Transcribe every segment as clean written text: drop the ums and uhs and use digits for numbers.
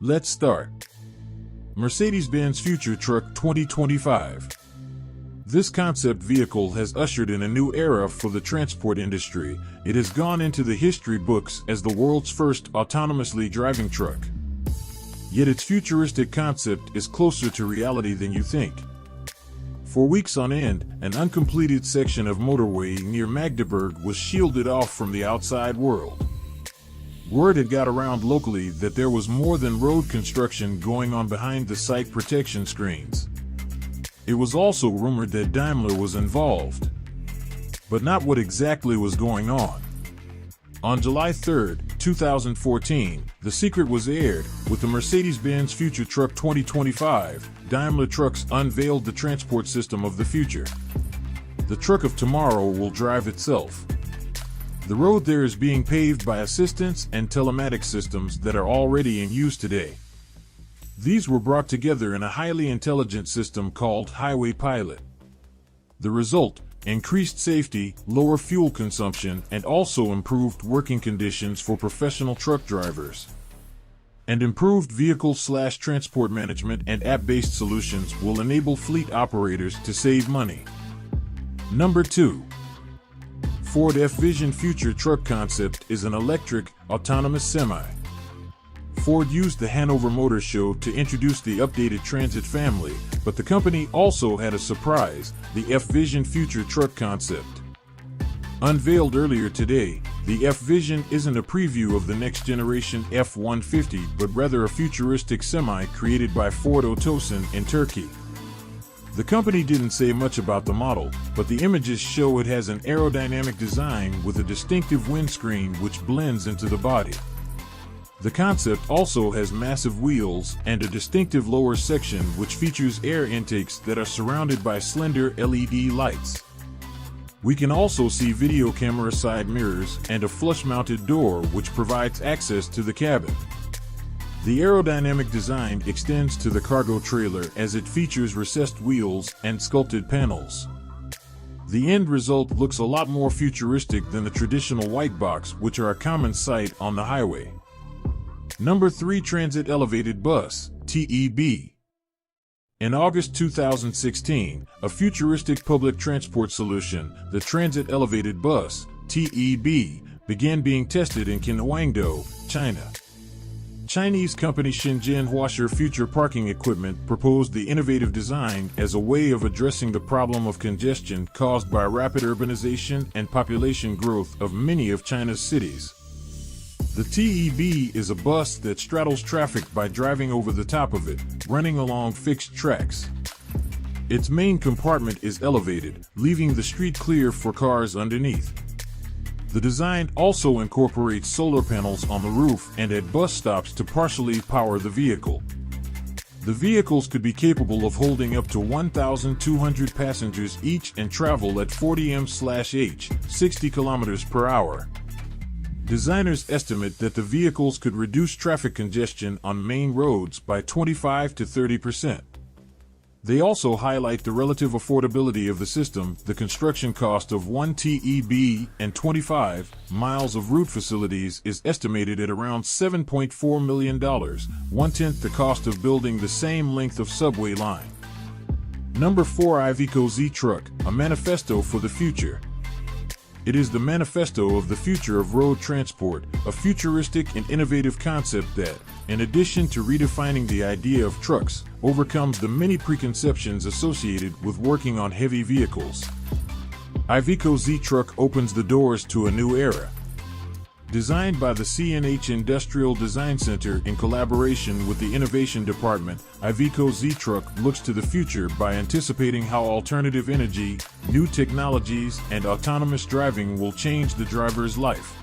Let's start. Mercedes-Benz Future Truck 2025. This concept vehicle has ushered in a new era for the transport industry. It has gone into the history books as the world's first autonomously driving truck. Yet its futuristic concept is closer to reality than you think. For weeks on end, an uncompleted section of motorway near Magdeburg was shielded off from the outside world. Word had got around locally that there was more than road construction going on behind the site protection screens. It was also rumored that Daimler was involved, but not what exactly was going on. On July 3, 2014, the secret was aired. With the Mercedes-Benz Future Truck 2025, Daimler Trucks unveiled the transport system of the future. The truck of tomorrow will drive itself. The road there is being paved by assistance and telematics systems that are already in use today. These were brought together in a highly intelligent system called Highway Pilot. The result: increased safety, lower fuel consumption, and also improved working conditions for professional truck drivers. And improved vehicle/transport management and app-based solutions will enable fleet operators to save money. Number 2. Ford F-Vision Future Truck concept is an electric, autonomous semi. Ford used the Hanover Motor Show to introduce the updated Transit family, but the company also had a surprise: the F-Vision Future Truck concept. Unveiled earlier today, the F-Vision isn't a preview of the next generation F-150, but rather a futuristic semi created by Ford Otosan in Turkey. The company didn't say much about the model, but the images show it has an aerodynamic design with a distinctive windscreen which blends into the body. The concept also has massive wheels and a distinctive lower section which features air intakes that are surrounded by slender LED lights. We can also see video camera side mirrors and a flush-mounted door which provides access to the cabin. The aerodynamic design extends to the cargo trailer as it features recessed wheels and sculpted panels. The end result looks a lot more futuristic than the traditional white box, which are a common sight on the highway. Number 3. Transit Elevated Bus, TEB. In August 2016, a futuristic public transport solution, the Transit Elevated Bus, TEB, began being tested in Qinhuangdou, China. Chinese company Shenzhen Huasher Future Parking Equipment proposed the innovative design as a way of addressing the problem of congestion caused by rapid urbanization and population growth of many of China's cities. The TEB is a bus that straddles traffic by driving over the top of it, running along fixed tracks. Its main compartment is elevated, leaving the street clear for cars underneath. The design also incorporates solar panels on the roof and at bus stops to partially power the vehicle. The vehicles could be capable of holding up to 1,200 passengers each and travel at 40 mph, 60 km per hour. Designers estimate that the vehicles could reduce traffic congestion on main roads by 25 to 30%. They also highlight the relative affordability of the system. The construction cost of one TEB and 25 miles of route facilities is estimated at around $7.4 million, 1/10 the cost of building the same length of subway line. Number 4. Iveco Z Truck, a manifesto for the future. It is the manifesto of the future of road transport, a futuristic and innovative concept that, in addition to redefining the idea of trucks, overcomes the many preconceptions associated with working on heavy vehicles. Iveco Z Truck opens the doors to a new era. Designed by the CNH Industrial Design Center in collaboration with the Innovation Department, Iveco Z Truck looks to the future by anticipating how alternative energy, new technologies, and autonomous driving will change the driver's life.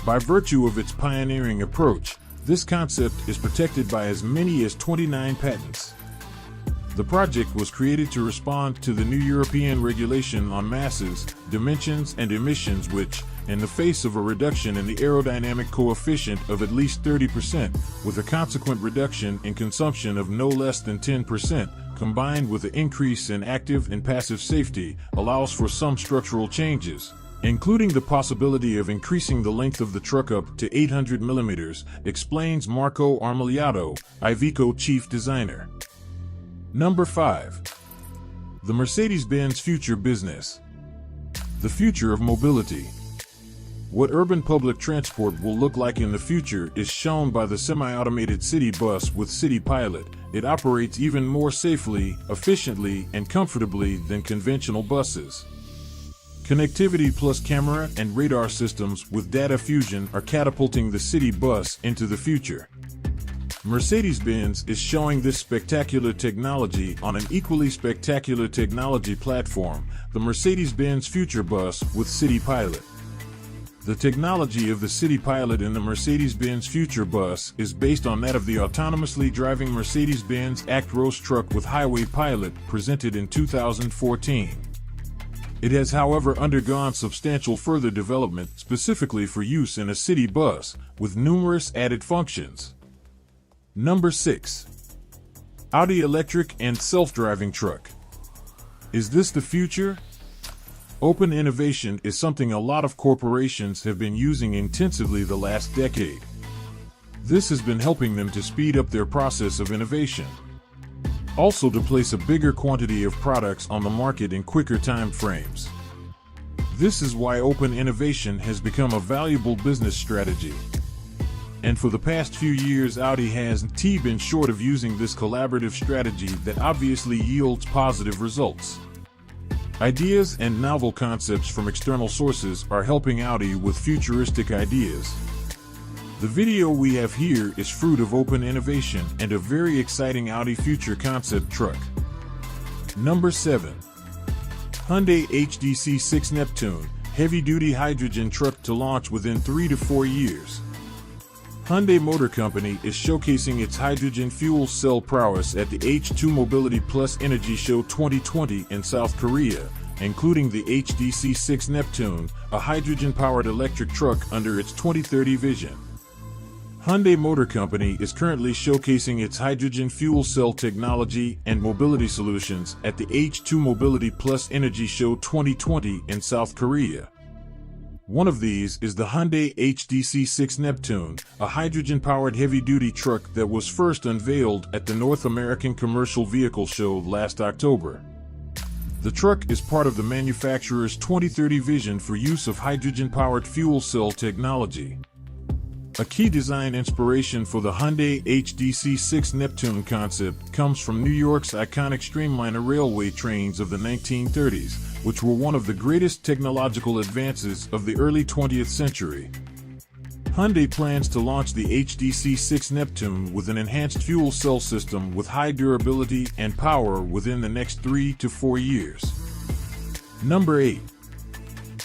By virtue of its pioneering approach, this concept is protected by as many as 29 patents. The project was created to respond to the new European regulation on masses, dimensions, and emissions which, in the face of a reduction in the aerodynamic coefficient of at least 30%, with a consequent reduction in consumption of no less than 10%, combined with an increase in active and passive safety, allows for some structural changes. including the possibility of increasing the length of the truck up to 800 millimeters, explains Marco Armiliato, Iveco chief designer. Number 5. The Mercedes-Benz Future Business. The future of mobility. What urban public transport will look like in the future is shown by the semi-automated city bus with City Pilot. It operates even more safely, efficiently, and comfortably than conventional buses. Connectivity plus camera and radar systems with data fusion are catapulting the city bus into the future. Mercedes-Benz is showing this spectacular technology on an equally spectacular technology platform, the Mercedes-Benz Future Bus with City Pilot. The technology of the City Pilot in the Mercedes-Benz Future Bus is based on that of the autonomously driving Mercedes-Benz Actros truck with Highway Pilot presented in 2014. It has, however, undergone substantial further development specifically for use in a city bus, with numerous added functions. Number 6. Audi electric and self-driving truck. Is this the future? Open innovation is something a lot of corporations have been using intensively the last decade. This has been helping them to speed up their process of innovation. Also to place a bigger quantity of products on the market in quicker time frames. This is why open innovation has become a valuable business strategy. And for the past few years, Audi hasn't been short of using this collaborative strategy that obviously yields positive results. Ideas and novel concepts from external sources are helping Audi with futuristic ideas. The video we have here is fruit of open innovation and a very exciting Audi future concept truck. Number 7. Hyundai HDC 6 Neptune, heavy-duty hydrogen truck to launch within 3 to 4 years. Hyundai Motor Company is showcasing its hydrogen fuel cell prowess at the H2 Mobility Plus Energy Show 2020 in South Korea, including the HDC 6 Neptune, a hydrogen-powered electric truck under its 2030 vision. Hyundai Motor Company is currently showcasing its hydrogen fuel cell technology and mobility solutions at the H2 Mobility Plus Energy Show 2020 in South Korea. One of these is the Hyundai HDC 6 Neptune, a hydrogen-powered heavy-duty truck that was first unveiled at the North American Commercial Vehicle Show last October. The truck is part of the manufacturer's 2030 vision for use of hydrogen-powered fuel cell technology. A key design inspiration for the Hyundai HDC 6 Neptune concept comes from New York's iconic Streamliner railway trains of the 1930s, which were one of the greatest technological advances of the early 20th century. Hyundai plans to launch the HDC 6 Neptune with an enhanced fuel cell system with high durability and power within the next 3 to 4 years. Number 8.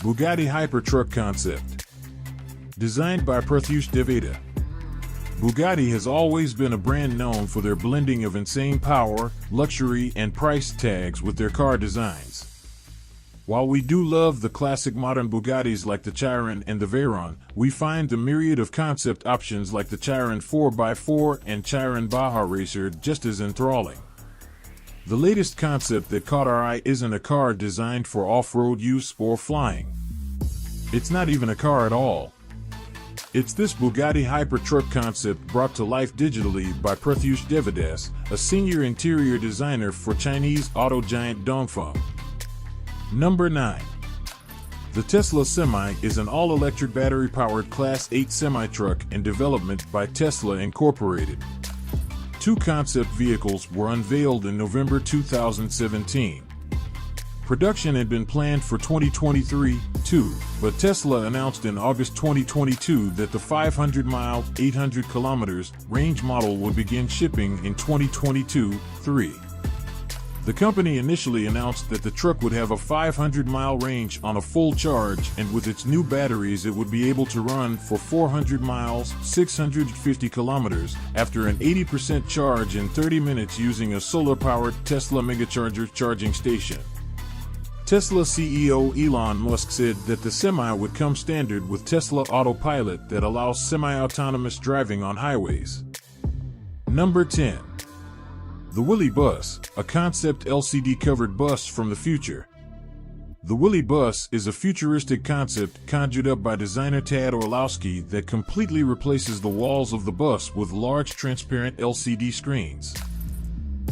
Bugatti Hypertruck concept. Designed by Pratyush Deveda. Bugatti has always been a brand known for their blending of insane power, luxury, and price tags with their car designs. While we do love the classic modern Bugattis like the Chiron and the Veyron, we find the myriad of concept options like the Chiron 4x4 and Chiron Baja Racer just as enthralling. The latest concept that caught our eye isn't a car designed for off-road use or flying. It's not even a car at all. It's this Bugatti Hypertruck concept brought to life digitally by Pratyush Deveda, a senior interior designer for Chinese auto giant Dongfeng. Number 9. The Tesla Semi is an all-electric battery-powered Class 8 semi-truck in development by Tesla Incorporated. 2 concept vehicles were unveiled in November 2017. Production had been planned for 2023, too, but Tesla announced in August 2022 that the 500-mile, 800 kilometers range model would begin shipping in 2022-3. The company initially announced that the truck would have a 500-mile range on a full charge, and with its new batteries it would be able to run for 400 miles, 650 kilometers, after an 80% charge in 30 minutes using a solar-powered Tesla Megacharger charging station. Tesla CEO Elon Musk said that the Semi would come standard with Tesla Autopilot that allows semi-autonomous driving on highways. Number 10. The Willy Bus, a concept LCD-covered bus from the future. The Willy Bus is a futuristic concept conjured up by designer Tad Orlowski that completely replaces the walls of the bus with large transparent LCD screens.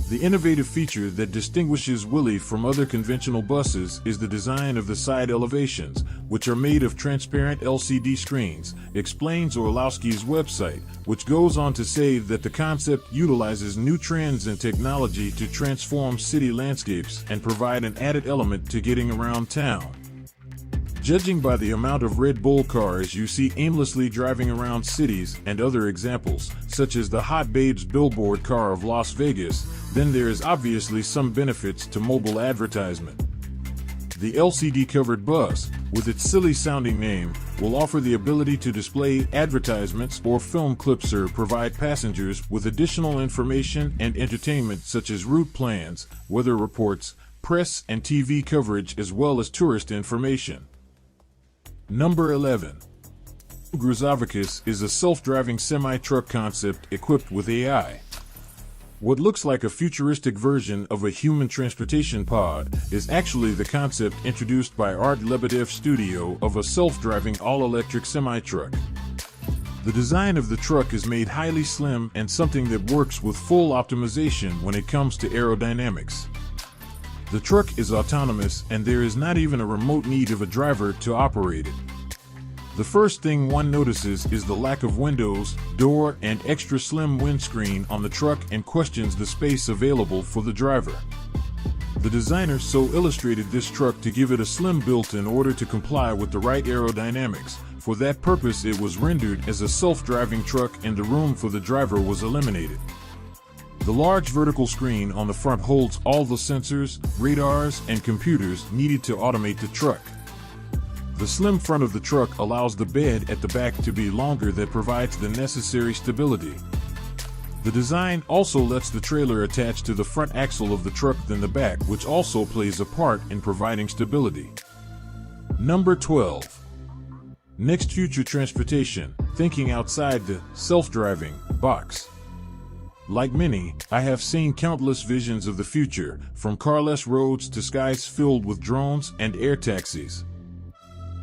The innovative feature that distinguishes Willy from other conventional buses is the design of the side elevations, which are made of transparent LCD screens, explains Orlowski's website, which goes on to say that the concept utilizes new trends and technology to transform city landscapes and provide an added element to getting around town. Judging by the amount of Red Bull cars you see aimlessly driving around cities and other examples, such as the Hot Babes billboard car of Las Vegas, then there is obviously some benefits to mobile advertisement. The LCD-covered bus, with its silly-sounding name, will offer the ability to display advertisements or film clips or provide passengers with additional information and entertainment such as route plans, weather reports, press and TV coverage as well as tourist information. Number 11. Gruzovicus is a self-driving semi-truck concept equipped with AI. What looks like a futuristic version of a human transportation pod is actually the concept introduced by Art Lebedev's studio of a self-driving all-electric semi-truck. The design of the truck is made highly slim and something that works with full optimization when it comes to aerodynamics. The truck is autonomous and there is not even a remote need of a driver to operate it. The first thing one notices is the lack of windows, door, and extra slim windscreen on the truck and questions the space available for the driver. The designer so illustrated this truck to give it a slim build in order to comply with the right aerodynamics. For that purpose, it was rendered as a self-driving truck and the room for the driver was eliminated. The large vertical screen on the front holds all the sensors, radars, and computers needed to automate the truck. The slim front of the truck allows the bed at the back to be longer that provides the necessary stability. The design also lets the trailer attach to the front axle of the truck than the back, which also plays a part in providing stability. Number 12. Next future transportation, thinking outside the self-driving box. Like many, I have seen countless visions of the future, from carless roads to skies filled with drones and air taxis.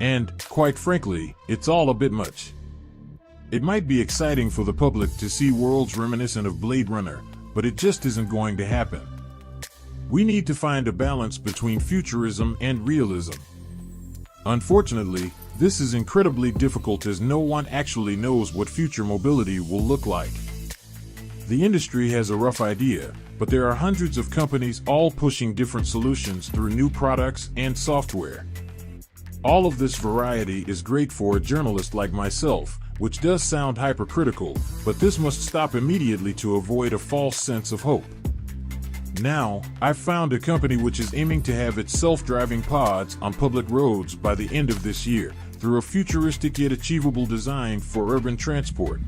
And, quite frankly, it's all a bit much. It might be exciting for the public to see worlds reminiscent of Blade Runner, but it just isn't going to happen. We need to find a balance between futurism and realism. Unfortunately, this is incredibly difficult as no one actually knows what future mobility will look like. The industry has a rough idea, but there are hundreds of companies all pushing different solutions through new products and software. All of this variety is great for a journalist like myself, which does sound hypercritical, but this must stop immediately to avoid a false sense of hope. Now, I've found a company which is aiming to have its self-driving pods on public roads by the end of this year, through a futuristic yet achievable design for urban transport.